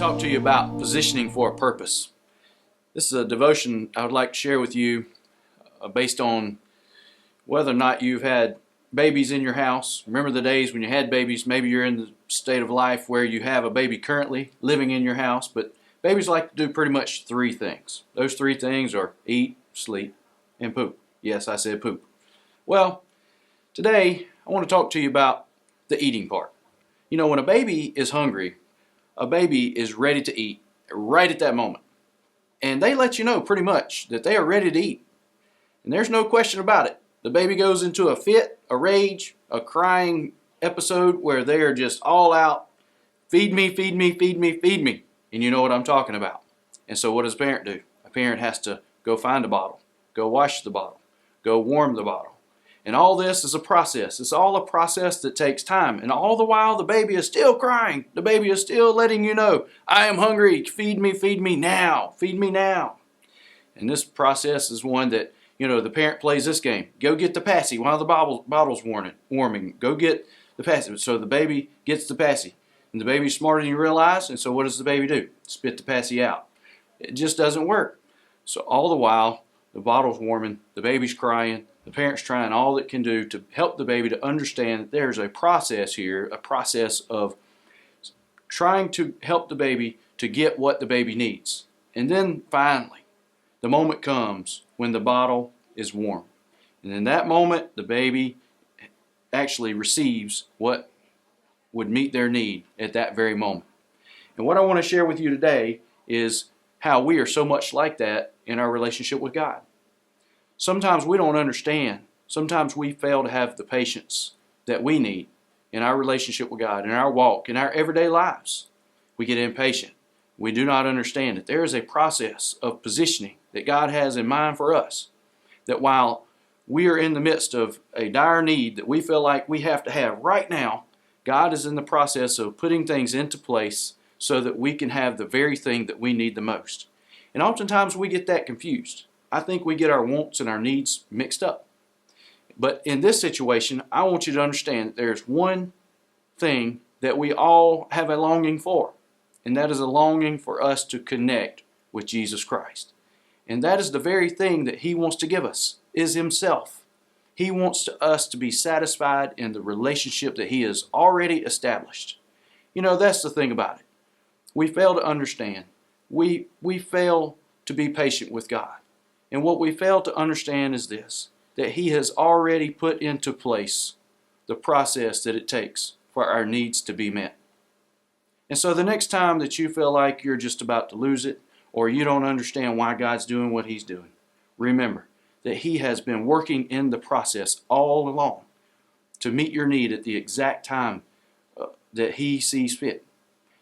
talk to you about positioning for a purpose. This is a devotion I would like to share with you based on whether or not you've had babies in your house. Remember the days when you had babies. Maybe you're in the state of life where you have a baby currently living in your house, but babies like to do pretty much three things. Those three things are eat, sleep, and poop. Yes, I said poop. Well, today I want to talk to you about the eating part. You know, when a baby is hungry, a baby is ready to eat right at that moment. And they let you know pretty much that they are ready to eat. And there's no question about it. The baby goes into a fit, a rage, a crying episode where they are just all out, feed me, feed me, feed me, feed me. And you know what I'm talking about. And so what does a parent do? A parent has to go find a bottle, go wash the bottle, go warm the bottle. And all this is a process. It's all a process that takes time. And all the while, the baby is still crying. The baby is still letting you know, I am hungry. Feed me now. Feed me now. And this process is one that, the parent plays this game. Go get the passy while the bottle's warming. Go get the passy. So the baby gets the passy. And the baby's smarter than you realize. And so what does the baby do? Spit the passy out. It just doesn't work. So all the while, the bottle's warming. The baby's crying. The parent's trying all it can do to help the baby to understand that there's a process here, a process of trying to help the baby to get what the baby needs. And then finally, the moment comes when the bottle is warm. And in that moment, the baby actually receives what would meet their need at that very moment. And what I want to share with you today is how we are so much like that in our relationship with God. Sometimes we don't understand. Sometimes we fail to have the patience that we need in our relationship with God, in our walk, in our everyday lives. We get impatient. We do not understand that there is a process of positioning that God has in mind for us. That while we are in the midst of a dire need that we feel like we have to have right now, God is in the process of putting things into place so that we can have the very thing that we need the most. And oftentimes we get that confused. I think we get our wants and our needs mixed up. But in this situation, I want you to understand that there's one thing that we all have a longing for, and that is a longing for us to connect with Jesus Christ. And that is the very thing that He wants to give us, is Himself. He wants us to be satisfied in the relationship that He has already established. That's the thing about it. We fail to understand. We fail to be patient with God. And what we fail to understand is this, that He has already put into place the process that it takes for our needs to be met. And so the next time that you feel like you're just about to lose it, or you don't understand why God's doing what He's doing, remember that He has been working in the process all along to meet your need at the exact time that He sees fit,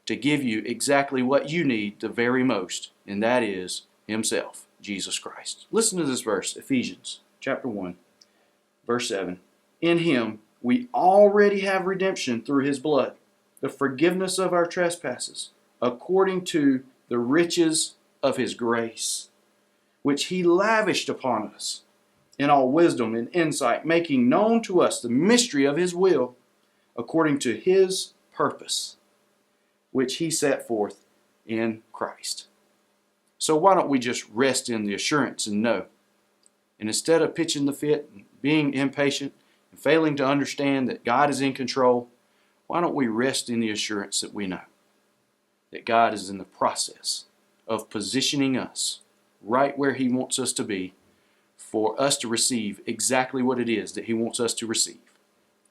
to give you exactly what you need the very most, and that is Himself. Jesus Christ. Listen to this verse, Ephesians chapter 1, verse 7. In Him we already have redemption through His blood, the forgiveness of our trespasses, according to the riches of His grace, which He lavished upon us in all wisdom and insight, making known to us the mystery of His will, according to His purpose, which He set forth in Christ. So why don't we just rest in the assurance and know? And instead of pitching the fit, and being impatient, and failing to understand that God is in control, why don't we rest in the assurance that we know that God is in the process of positioning us right where He wants us to be for us to receive exactly what it is that He wants us to receive.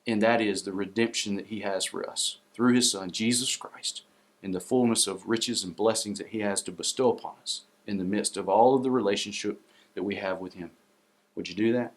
And that is the redemption that He has for us through His Son, Jesus Christ, in the fullness of riches and blessings that He has to bestow upon us in the midst of all of the relationship that we have with Him. Would you do that?